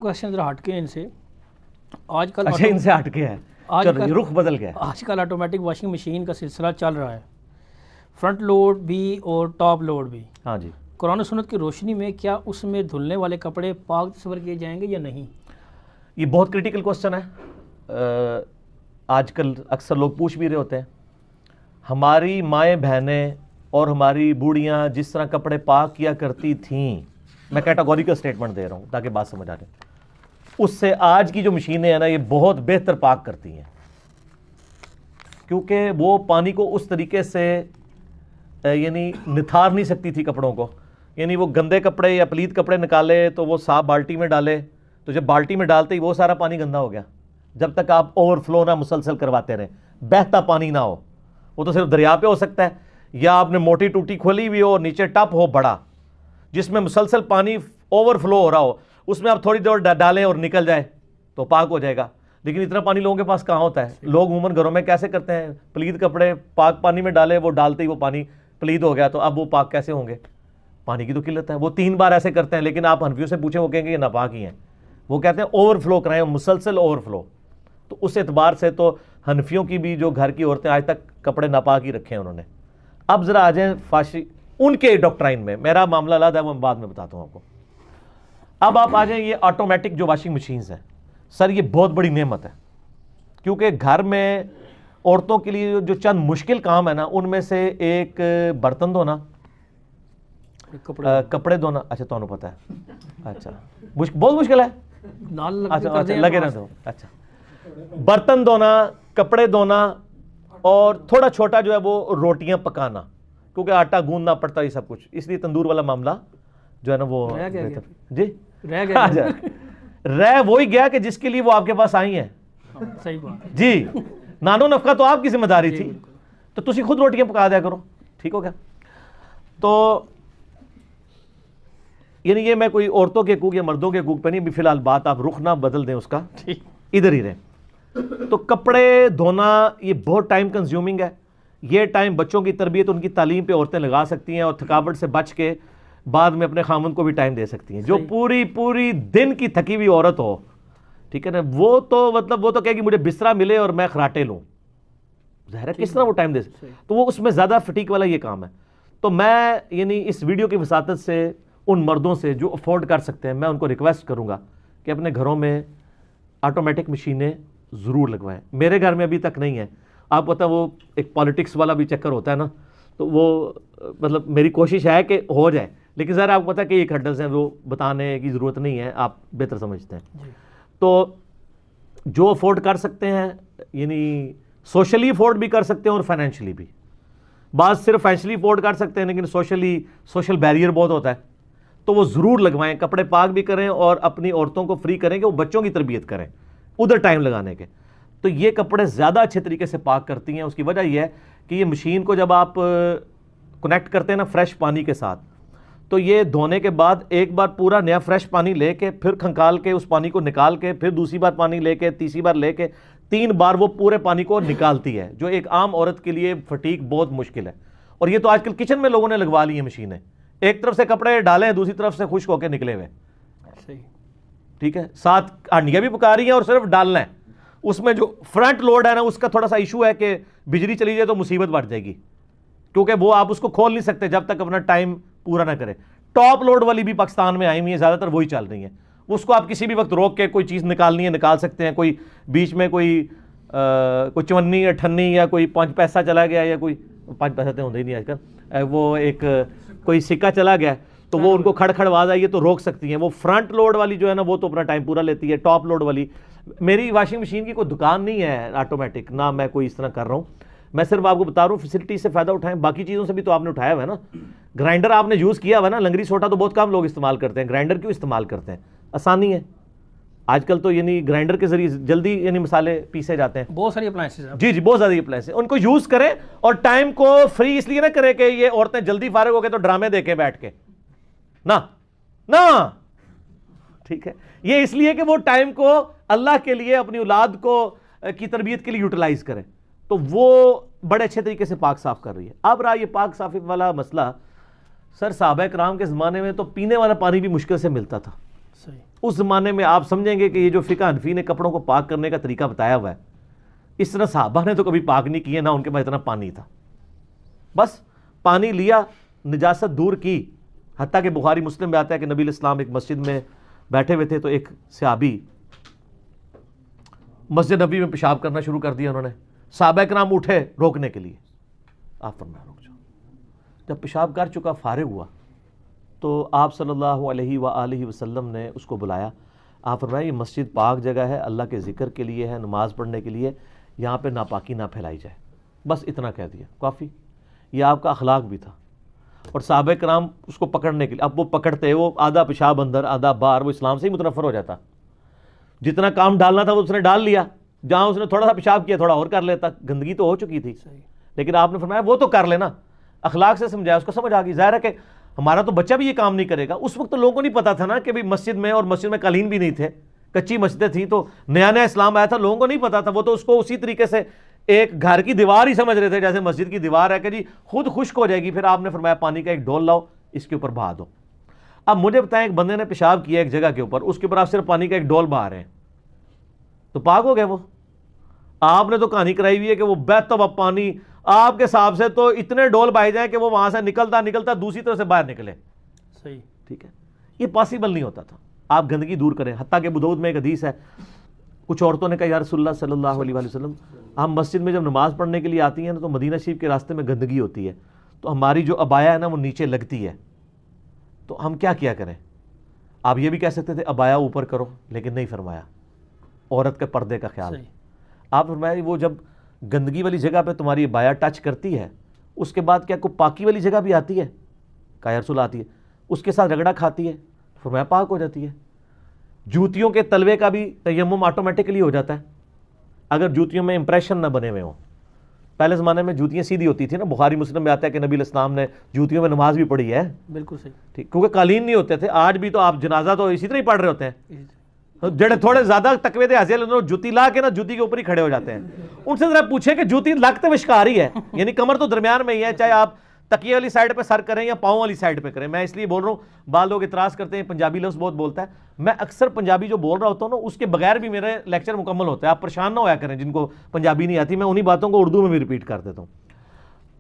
Question ذرا ہٹ کے ان سے آج کل اچھا ان سے ہٹ کے ہے چلو یہ رخ بدل گیا. آج کل آٹومیٹک واشنگ مشین کا سلسلہ چل رہا ہے, فرنٹ لوڈ بھی اور ٹاپ لوڈ بھی. ہاں جی, قرآن و سنت کی روشنی میں کیا اس میں دھلنے والے کپڑے پاک تصور کیے جائیں گے یا نہیں؟ یہ بہت کرٹیکل کوسچن ہے. آج کل اکثر لوگ پوچھ بھی رہے ہوتے ہیں. ہماری مائیں بہنیں اور ہماری بوڑھیاں جس طرح کپڑے پاک کیا کرتی تھیں, میں کیٹاگوریکل سٹیٹمنٹ دے رہا ہوں تاکہ بات سمجھ آ جائے, اس سے آج کی جو مشینیں ہیں نا یہ بہت بہتر پاک کرتی ہیں, کیونکہ وہ پانی کو اس طریقے سے یعنی نتھار نہیں سکتی تھی کپڑوں کو. یعنی وہ گندے کپڑے یا پلیت کپڑے نکالے تو وہ صاف بالٹی میں ڈالے, تو جب بالٹی میں ڈالتے ہی وہ سارا پانی گندا ہو گیا. جب تک آپ اوور فلو نہ مسلسل کرواتے رہیں, بہتا پانی نہ ہو, وہ تو صرف دریا پہ ہو سکتا ہے, یا آپ نے موٹی ٹوٹی کھولی ہوئی ہو, نیچے ٹپ ہو بڑا جس میں مسلسل پانی اوور فلو ہو رہا ہو, اس میں آپ تھوڑی دیر ڈالیں اور نکل جائے تو پاک ہو جائے گا. لیکن اتنا پانی لوگوں کے پاس کہاں ہوتا ہے. لوگ عموماً گھروں میں کیسے کرتے ہیں, پلید کپڑے پاک پانی میں ڈالے, وہ ڈالتے ہی وہ پانی پلید ہو گیا, تو اب وہ پاک کیسے ہوں گے؟ پانی کی تو قلت ہے. وہ 3 بار ایسے کرتے ہیں, لیکن آپ حنفیوں سے پوچھیں وہ کہیں گے یہ ناپاک ہی ہیں. وہ کہتے ہیں اوور فلو کرائیں, مسلسل اوور فلو. تو اس اعتبار سے تو حنفیوں کی بھی جو گھر کی عورتیں آج تک کپڑے ناپاک ہی رکھے ہیں انہوں نے. اب ذرا آ جائیں فاشی ان کے ڈاکٹرائن میں, میرا معاملہ الگ ہے, وہ بعد میں بتاتا ہوں آپ کو. اب آپ آ جائیں یہ آٹومیٹک جو واشنگ مشینز ہیں, سر یہ بہت بڑی نعمت ہے, کیونکہ گھر میں عورتوں کے لیے جو چند مشکل کام ہے نا, ان میں سے ایک برتن دھونا, کپڑے دھونا. اچھا تو پتہ ہے, اچھا بہت مشکل ہے, اچھا لگے نہ دو. اچھا برتن دھونا, کپڑے دھونا, اور تھوڑا چھوٹا جو ہے وہ روٹیاں پکانا, کیونکہ آٹا گوندنا پڑتا ہے یہ سب کچھ, اس لیے تندور والا معاملہ جو ہے نا وہ جی رہ وہی گیا کہ جس کے لیے وہ آپ کے پاس آئی ہیں. صحیح بات جی, نانو نفقہ تو آپ کی ذمہ داری تھی, تو تسی خود روٹیاں پکا دیا کرو. ٹھیک ہو گیا. تو یعنی یہ میں کوئی عورتوں کے حقوق یا مردوں کے حقوق پہ نہیں, فی الحال بات آپ رخ نہ بدل دیں اس کا, ادھر ہی رہیں. تو کپڑے دھونا یہ بہت ٹائم کنزیومنگ ہے. یہ ٹائم بچوں کی تربیت, ان کی تعلیم پہ عورتیں لگا سکتی ہیں, اور تھکاوٹ سے بچ کے بعد میں اپنے خامن کو بھی ٹائم دے سکتی ہیں. جو پوری دن کی تھکی ہوئی عورت ہو, ٹھیک ہے نا, وہ تو کہے گی مجھے بستر ملے اور میں خراٹے لوں. ظاہر ہے کس طرح وہ ٹائم دے سکتے, تو وہ اس میں زیادہ فٹیک والا یہ کام ہے. تو میں یعنی اس ویڈیو کی وساطت سے ان مردوں سے جو افورڈ کر سکتے ہیں, میں ان کو ریکویسٹ کروں گا کہ اپنے گھروں میں آٹومیٹک مشینیں ضرور لگوائیں. میرے گھر میں ابھی تک نہیں ہے. آپ پتہ وہ ایک پالیٹکس والا بھی چکر ہوتا ہے نا, تو وہ مطلب میری کوشش ہے کہ ہو جائے, لیکن ظاہر آپ کو پتہ ہے کہ یہ ہرڈلز ہیں, وہ بتانے کی ضرورت نہیں ہے, آپ بہتر سمجھتے ہیں. تو جو افورڈ کر سکتے ہیں, یعنی سوشلی افورڈ بھی کر سکتے ہیں اور فائنینشلی بھی. بعض صرف فائنینشلی افورڈ کر سکتے ہیں, لیکن سوشل بیریئر بہت ہوتا ہے, تو وہ ضرور لگوائیں. کپڑے پاک بھی کریں اور اپنی عورتوں کو فری کریں کہ وہ بچوں کی تربیت کریں, ادھر ٹائم لگانے کے. تو یہ کپڑے زیادہ اچھے طریقے سے پاک کرتی ہیں. اس کی وجہ یہ ہے کہ یہ مشین کو جب آپ کنیکٹ کرتے ہیں نا فریش پانی کے ساتھ, تو یہ دھونے کے بعد ایک بار پورا نیا فریش پانی لے کے, پھر کھنکال کے اس پانی کو نکال کے, پھر دوسری بار پانی لے کے, تیسری بار لے کے, 3 بار وہ پورے پانی کو نکالتی ہے, جو ایک عام عورت کے لیے فٹیک بہت مشکل ہے. اور یہ تو آج کل کچن میں لوگوں نے لگوا لی ہیں مشینیں, ایک طرف سے کپڑے ڈالیں, دوسری طرف سے خشک ہو کے نکلے ہوئے. ٹھیک ہے, ساتھ ہانڈیاں بھی پکا رہی ہیں اور صرف ڈالنا ہے. اس میں جو فرنٹ لوڈ ہے نا, اس کا تھوڑا سا ایشو ہے کہ بجلی چلی جائے تو مصیبت بڑھ جائے گی, کیونکہ وہ آپ اس کو کھول نہیں سکتے جب تک اپنا ٹائم پورا نہ کرے. ٹاپ لوڈ والی بھی پاکستان میں آئی ہوئی ہیں, زیادہ تر وہی چل رہی ہیں. اس کو آپ کسی بھی وقت روک کے کوئی چیز نکالنی ہے نکال سکتے ہیں. کوئی بیچ میں کوئی 54 یا 58 یا کوئی 5 پیسہ چلا گیا, یا کوئی 5 پیسہ تو ہوتے ہی نہیں آج کل, وہ ایک کوئی سکہ چلا گیا, تو وہ ان کو کھڑ آواز آئی ہے تو روک سکتی ہیں. وہ فرنٹ لوڈ والی جو ہے نا, وہ تو اپنا ٹائم پورا لیتی ہے. ٹاپ لوڈ والی, میری واشنگ مشین کی کوئی دکان نہیں ہے آٹومیٹک, نہ میں کوئی اس طرح کر رہا ہوں. میں صرف آپ کو بتا رہا ہوں فیسلٹی سے فائدہ اٹھائیں. باقی چیزوں سے بھی تو آپ نے اٹھایا ہوا ہے نا. گرائنڈر آپ نے یوز کیا ہوا ہے نا, لنگری سوٹا تو بہت کم لوگ استعمال کرتے ہیں, گرائنڈر کیوں استعمال کرتے ہیں؟ آسانی ہے. آج کل تو یعنی گرائنڈر کے ذریعے جلدی یعنی مسالے پیسے جاتے ہیں. بہت ساری اپلائنسز ہیں. جی بہت زیادہ اپلائنسز, ان کو یوز کریں, اور ٹائم کو فری اس لیے نہ کریں کہ یہ عورتیں جلدی فارغ ہو کے تو ڈرامے دیکھیں بیٹھ کے, نہ ٹھیک ہے. یہ اس لیے کہ وہ ٹائم کو اللہ کے لیے, اپنی اولاد کو کی تربیت کے لیے یوٹیلائز کریں. تو وہ بڑے اچھے طریقے سے پاک صاف کر رہی ہے. اب رہا یہ پاک صافی والا مسئلہ, سر صحابہ کرام کے زمانے میں تو پینے والا پانی بھی مشکل سے ملتا تھا. صحیح. اس زمانے میں آپ سمجھیں گے کہ یہ جو فقہ حنفی نے کپڑوں کو پاک کرنے کا طریقہ بتایا ہوا ہے، اس طرح صحابہ نے تو کبھی پاک نہیں کیے، نہ ان کے پاس اتنا پانی تھا. بس پانی لیا، نجاست دور کی. حتیٰ کہ بخاری مسلم میں آتا ہے کہ نبی علیہ السلام ایک مسجد میں بیٹھے ہوئے تھے، تو ایک صحابی مسجد نبی میں پیشاب کرنا شروع کر دیا. انہوں نے صحابہ کرام اٹھے روکنے کے لیے، آپ فرمایا رک جاؤ. جب پیشاب کر چکا فارغ ہوا تو آپ صلی اللہ علیہ وآلہ وسلم نے اس کو بلایا. آپ فرمایا یہ مسجد پاک جگہ ہے، اللہ کے ذکر کے لیے ہے، نماز پڑھنے کے لیے، یہاں پہ ناپاکی نہ پھیلائی جائے. بس اتنا کہہ دیا، کافی. یہ آپ کا اخلاق بھی تھا. اور صحابہ کرام اس کو پکڑنے کے لیے، اب وہ پکڑتے، وہ آدھا پیشاب اندر آدھا باہر، وہ اسلام سے ہی متنفر ہو جاتا. جتنا کام ڈالنا تھا وہ اس نے ڈال لیا، جہاں اس نے تھوڑا سا پیشاب کیا تھوڑا اور کر لیتا، گندگی تو ہو چکی تھی. لیکن آپ نے فرمایا وہ تو کر لینا، اخلاق سے سمجھایا، اس کو سمجھ آ گئی. ظاہر ہے کہ ہمارا تو بچہ بھی یہ کام نہیں کرے گا. اس وقت تو لوگوں کو نہیں پتا تھا نا کہ بھی مسجد میں، اور مسجد میں قالین بھی نہیں تھے، کچی مسجدیں تھیں، تو نیا نیا اسلام آیا تھا، لوگوں کو نہیں پتا تھا. وہ تو اس کو اسی طریقے سے ایک گھر کی دیوار ہی سمجھ رہے تھے، جیسے مسجد کی دیوار ہے کہ جی خود خشک ہو جائے گی. پھر آپ نے فرمایا پانی کا ایک ڈول لاؤ، اس کے اوپر بہا دو. اب مجھے بتائیں ایک بندے نے پیشاب کیا ایک جگہ کے اوپر، اس کے اوپر آپ صرف پانی کا ایک ڈول بہا رہے ہیں، تو پاک ہو گئے وہ؟ آپ نے تو کہانی کرائی ہوئی ہے کہ وہ بہتا ہوا پانی آپ کے حساب سے تو اتنے ڈول بہائے جائیں کہ وہ وہاں سے نکلتا نکلتا دوسری طرف سے باہر نکلے. صحیح. ٹھیک ہے، یہ پاسبل نہیں ہوتا تھا. آپ گندگی دور کریں. حتیٰ کہ ابو داؤد میں ایک حدیث ہے، کچھ عورتوں نے کہا یا رسول اللہ صلی اللہ علیہ وسلم، ہم مسجد میں جب نماز پڑھنے کے لیے آتی ہیں نا تو مدینہ شریف کے راستے میں گندگی ہوتی ہے، تو ہماری جو عبایا ہے نا وہ نیچے لگتی ہے، تو ہم کیا کریں؟ آپ یہ بھی کہہ سکتے تھے عبایا اوپر کرو، لیکن نہیں فرمایا، عورت کے پردے کا خیال. آپ فرمایا وہ جب گندگی والی جگہ پہ تمہاری عبایا ٹچ کرتی ہے، اس کے بعد کیا کوئی پاکی والی جگہ بھی آتی ہے؟ کہا یا رسول آتی ہے. اس کے ساتھ رگڑا کھاتی ہے، فرمایا پاک ہو جاتی ہے. جوتیوں کے تلوے کا بھی تیمم آٹومیٹکلی ہو جاتا ہے اگر جوتیوں میں امپریشن نہ بنے ہوئے ہوں. پہلے زمانے میں جوتیاں سیدھی ہوتی تھی نا، بخاری مسلم میں آتا ہے کہ نبی علیہ السلام نے جوتیوں میں نماز بھی پڑھی ہے. بالکل صحیح. ٹھیک، کیونکہ قالین نہیں ہوتے تھے. آج بھی تو آپ جنازہ تو اسی طرح ہی پڑھ رہے ہوتے ہیں، جڑے تھوڑے زیادہ تقوی دے حاصل انہوں جوتی لا کے نا جوتی کے اوپر ہی کھڑے ہو جاتے ہیں. ان سے ذرا پوچھیں کہ جوتی لگتے وشکار ہی ہے، یعنی کمر تو درمیان میں ہی ہے، چاہے آپ تکیے والی سائڈ پہ سر کریں یا پاؤں والی سائڈ پہ کریں. میں اس لیے بول رہا ہوں، بعض لوگ اعتراض کرتے ہیں پنجابی لفظ بہت بولتا ہے. میں اکثر پنجابی جو بول رہا ہوتا ہوں نا اس کے بغیر بھی میرے لیکچر مکمل ہوتے ہیں. آپ پریشان نہ ہویا کریں جن کو پنجابی نہیں آتی، میں انہی باتوں کو اردو میں بھی ریپیٹ کر دیتا ہوں.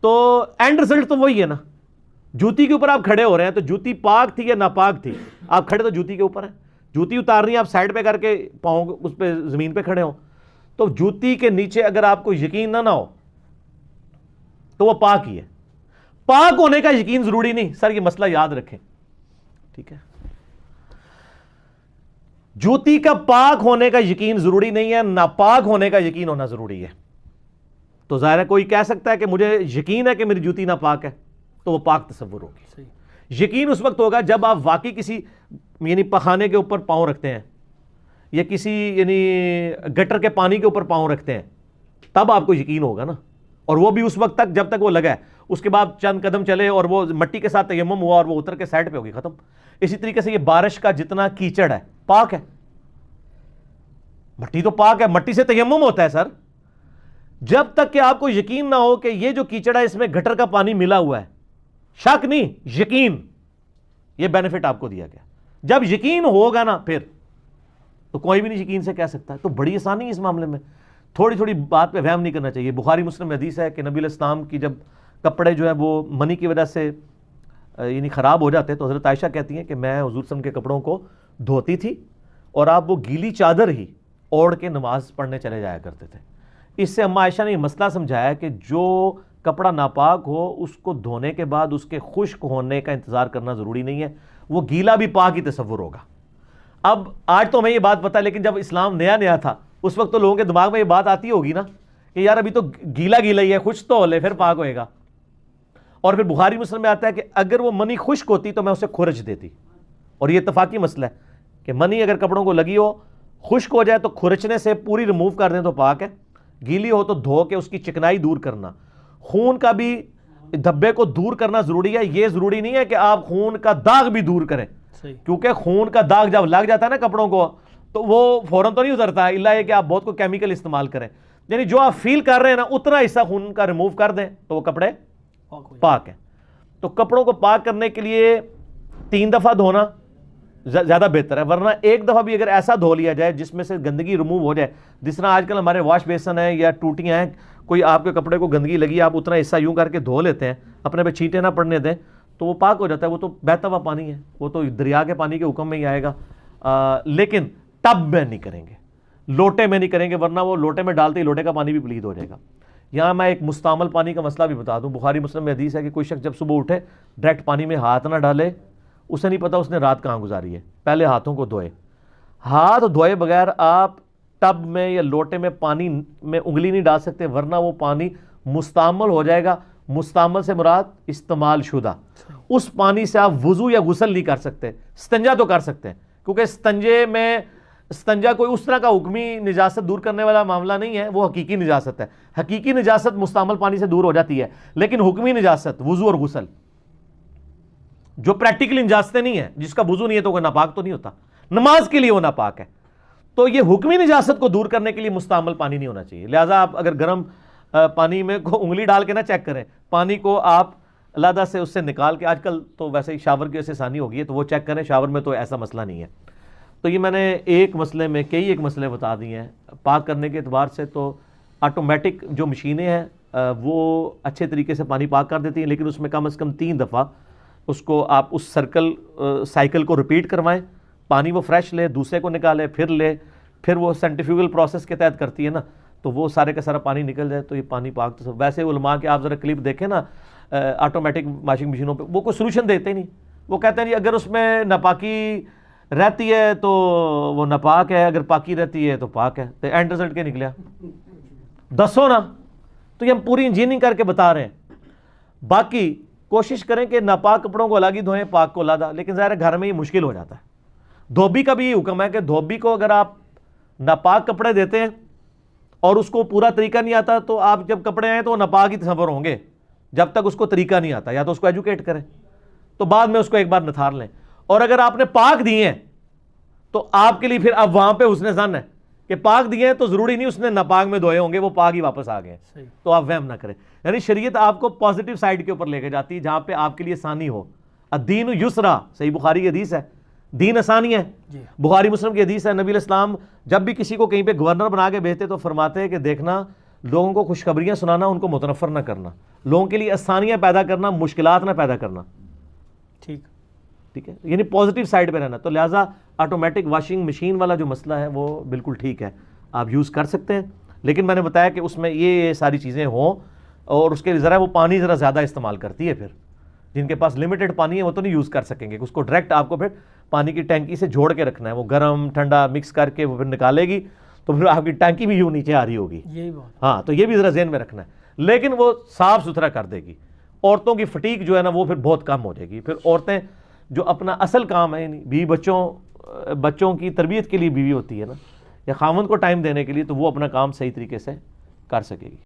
تو اینڈ رزلٹ تو وہی ہے نا، جوتی کے اوپر آپ کھڑے ہو رہے ہیں تو جوتی پاک تھی یا ناپاک تھی، آپ کھڑے تو جوتی کے اوپر ہیں. جوتی اتارنی آپ سائڈ پہ کر کے پاؤں اس پہ زمین پہ کھڑے ہوں، تو جوتی کے نیچے اگر آپ کو یقین نہ ہو تو وہ پاک ہی ہے. پاک ہونے کا یقین ضروری نہیں سر، یہ مسئلہ یاد رکھیں. ٹھیک ہے، جوتی کا پاک ہونے کا یقین ضروری نہیں ہے، ناپاک ہونے کا یقین ہونا ضروری ہے. تو ظاہر ہے کوئی کہہ سکتا ہے کہ مجھے یقین ہے کہ میری جوتی ناپاک ہے، تو وہ پاک تصور ہوگی. یقین اس وقت ہوگا جب آپ واقعی کسی یعنی پخانے کے اوپر پاؤں رکھتے ہیں یا کسی یعنی گٹر کے پانی کے اوپر پاؤں رکھتے ہیں، تب آپ کو یقین ہوگا نا. اور وہ بھی اس وقت تک جب تک وہ لگا ہے، اس کے بعد چند قدم چلے اور وہ مٹی کے ساتھ تیمم ہوا اور وہ اتر کے سائڈ پہ ہوگی، ختم. اسی طریقے سے یہ بارش کا جتنا کیچڑ ہے پاک ہے، مٹی تو پاک ہے، مٹی سے تیمم ہوتا ہے سر. جب تک کہ آپ کو یقین نہ ہو کہ یہ جو کیچڑ ہے اس میں گٹر کا پانی ملا ہوا ہے، شک نہیں یقین، یہ بینیفٹ آپ کو دیا گیا. جب یقین ہوگا نا پھر تو کوئی بھی نہیں یقین سے کہہ سکتا. تو بڑی آسانی ہے اس معاملے میں، تھوڑی تھوڑی بات پہ وہم نہیں کرنا چاہیے. بخاری مسلم میں حدیث ہے کہ نبی علیہ السلام کی جب کپڑے جو ہیں وہ منی کی وجہ سے یعنی خراب ہو جاتے تو حضرت عائشہ کہتی ہیں کہ میں حضور صلی اللہ علیہ وسلم کے کپڑوں کو دھوتی تھی اور آپ وہ گیلی چادر ہی اوڑھ کے نماز پڑھنے چلے جایا کرتے تھے. اس سے اماں عائشہ نے یہ مسئلہ سمجھایا کہ جو کپڑا ناپاک ہو اس کو دھونے کے بعد اس کے خشک ہونے کا انتظار کرنا ضروری نہیں ہے، وہ گیلا بھی پاک ہی تصور ہوگا. اب آج تو ہمیں یہ بات پتہ ہے، لیکن جب اسلام نیا نیا تھا اس وقت تو لوگوں کے دماغ میں یہ بات آتی ہوگی نا کہ یار ابھی تو گیلا گیلا ہی ہے، خشک تو ہو لے پھر پاک ہوئے گا. اور پھر بخاری مسلم میں آتا ہے کہ اگر وہ منی خشک ہوتی تو میں اسے کھرچ دیتی. اور یہ اتفاقی مسئلہ ہے کہ منی اگر کپڑوں کو لگی ہو، خشک ہو جائے تو کھرچنے سے پوری ریموو کر دیں تو پاک ہے، گیلی ہو تو دھو کے اس کی چکنائی دور کرنا. خون کا بھی دھبے کو دور کرنا ضروری ہے. یہ ضروری نہیں ہے کہ آپ خون کا داغ بھی دور کریں، کیونکہ خون کا داغ جب لگ جاتا ہے نا کپڑوں کو تو وہ فوراً تو نہیں اترتا ہے، الا یہ کہ آپ بہت کو کیمیکل استعمال کریں. یعنی جو آپ فیل کر رہے ہیں نا اتنا حصہ خون کا ریموو کر دیں تو وہ کپڑے پاک ہیں. تو کپڑوں کو پاک کرنے کے لیے 3 دفعہ دھونا، زیادہ بہتر ہے. ورنہ ایک دفعہ بھی اگر ایسا دھو لیا جائے جس میں سے گندگی ریموو ہو جائے, جس طرح آج کل ہمارے واش بیسن ہیں یا ٹوٹیاں ہیں, کوئی آپ کے کپڑے کو گندگی لگی, آپ اتنا حصہ یوں کر کے دھو لیتے ہیں, اپنے پہ چھینٹے نہ پڑنے دیں, تو وہ پاک ہو جاتا ہے. وہ تو بہتا ہوا پانی ہے, وہ تو دریا کے پانی کے حکم میں ہی آئے گا. لیکن ٹب میں نہیں کریں گے, لوٹے میں نہیں کریں گے, ورنہ وہ لوٹے میں ڈالتے ہی لوٹے کا پانی بھی پلید ہو جائے گا. یہاں میں ایک مستعمل پانی کا مسئلہ بھی بتا دوں. بخاری مسلم میں حدیث ہے کہ کوئی شخص جب صبح اٹھے ڈائریکٹ پانی میں ہاتھ نہ ڈالے, اسے نہیں پتا اس نے رات کہاں گزاری ہے, پہلے ہاتھوں کو دھوئے. ہاتھ دھوئے بغیر آپ ٹب میں یا لوٹے میں پانی میں انگلی نہیں ڈال سکتے, ورنہ وہ پانی مستعمل ہو جائے گا. مستعمل سے مراد استعمال شدہ. اس پانی سے آپ وضو یا غسل نہیں کر سکتے. استنجا تو کر سکتے ہیں, کیونکہ استنجا کوئی اس طرح کا حکمی نجاست دور کرنے والا معاملہ نہیں ہے, وہ حقیقی نجاست ہے. حقیقی نجاست مستعمل پانی سے دور ہو جاتی ہے, لیکن حکمی نجاست وضو اور غسل جو پریکٹیکل نجاستیں نہیں ہیں, جس کا وضو نہیں ہے تو وہ ناپاک تو نہیں ہوتا, نماز کے لیے وہ ناپاک ہے. تو یہ حکمی نجاست کو دور کرنے کے لیے مستعمل پانی نہیں ہونا چاہیے. لہٰذا آپ اگر گرم پانی میں کو انگلی ڈال کے نہ چیک کریں, پانی کو آپ علیحدہ سے اس سے نکال کے, آج کل تو ویسے ہی شاور کی وجہ سے آسانی ہو گئی ہے تو وہ چیک کریں. شاور میں تو ایسا مسئلہ نہیں ہے. تو یہ میں نے ایک مسئلے میں ایک مسئلے بتا دیے ہیں. پاک کرنے کے اعتبار سے تو آٹومیٹک جو مشینیں ہیں وہ اچھے طریقے سے پانی پاک کر دیتی ہیں, لیکن اس میں کم از کم 3 دفعہ اس کو آپ اس سائیکل کو ریپیٹ کروائیں. پانی وہ فریش لے, دوسرے کو نکالے, پھر لے, پھر وہ سینٹریفیوگل پروسیس کے تحت کرتی ہے نا, تو وہ سارے کا سارا پانی نکل جائے تو یہ پانی پاک. تو ویسے علماء کے آپ ذرا کلپ دیکھیں نا آٹومیٹک واشنگ مشینوں پہ, وہ کوئی سولوشن دیتے نہیں. وہ کہتے ہیں جی اگر اس میں ناپاکی رہتی ہے تو وہ ناپاک ہے, اگر پاکی رہتی ہے تو پاک ہے. تو اینڈ رزلٹ کیا نکلیا؟ دسو نا. تو یہ ہم پوری انجینئرنگ کر کے بتا رہے ہیں. باقی کوشش کریں کہ ناپاک کپڑوں کو الگ ہی دھوئیں, پاک کو علیحدہ. لیکن ظاہر ہے گھر میں یہ مشکل ہو جاتا ہے. دھوبی کا بھی یہ حکم ہے کہ دھوبی کو اگر آپ ناپاک کپڑے دیتے ہیں اور اس کو پورا طریقہ نہیں آتا, تو آپ جب کپڑے آئیں تو وہ ناپاک ہی تصور ہوں گے جب تک اس کو طریقہ نہیں آتا. یا تو اس کو ایجوکیٹ کریں, تو بعد میں اس کو ایک بار نتھار لیں. اور اگر آپ نے پاک دیے ہیں تو آپ کے لیے پھر اب وہاں پہ حسن ظن ہے کہ پاک دیے ہیں تو ضروری نہیں اس نے ناپاک میں دھوئے ہوں گے, وہ پاک ہی واپس آ گئے ہیں. تو آپ وہم نہ کریں. یعنی شریعت آپ کو پازیٹیو سائڈ کے اوپر لے کے جاتی ہے, جہاں پہ آپ کے لیے آسانی ہو. الدین یسرا, صحیح بخاری کی حدیث ہے, دین آسانی ہے. بخاری مسلم کی حدیث ہے, نبی علیہ السلام جب بھی کسی کو کہیں پہ گورنر بنا کے بھیجتے تو فرماتے ہیں کہ دیکھنا لوگوں کو خوشخبریاں سنانا, ان کو متنفر نہ کرنا, لوگوں کے لیے آسانیاں پیدا کرنا, مشکلات نہ پیدا کرنا. ٹھیک ہے, یعنی پازیٹیو سائڈ پہ رہنا. تو لہٰذا آٹومیٹک واشنگ مشین والا جو مسئلہ ہے وہ بالکل ٹھیک ہے, آپ یوز کر سکتے ہیں. لیکن میں نے بتایا کہ اس میں یہ ساری چیزیں ہوں, اور اس کے لیے ذرا وہ پانی ذرا زیادہ استعمال کرتی ہے. پھر جن کے پاس لمیٹڈ پانی ہے وہ تو نہیں یوز کر سکیں گے, اس کو ڈائریکٹ آپ کو پھر پانی کی ٹینکی سے جوڑ کے رکھنا ہے. وہ گرم ٹھنڈا مکس کر کے وہ پھر نکالے گی, تو پھر آپ کی ٹینکی بھی یوں نیچے آ رہی ہوگی. ہاں, تو یہ بھی ذرا ذہن میں رکھنا ہے. لیکن وہ صاف ستھرا کر دے گی. عورتوں کی فٹیک جو ہے نا وہ پھر بہت کم ہو جائے گی. پھر عورتیں جو اپنا اصل کام ہے, یعنی بیوی بچوں کی تربیت کے لیے بیوی ہوتی ہے نا, یا خاوند کو ٹائم دینے کے لیے, تو وہ اپنا کام صحیح طریقے سے کر سکے گی.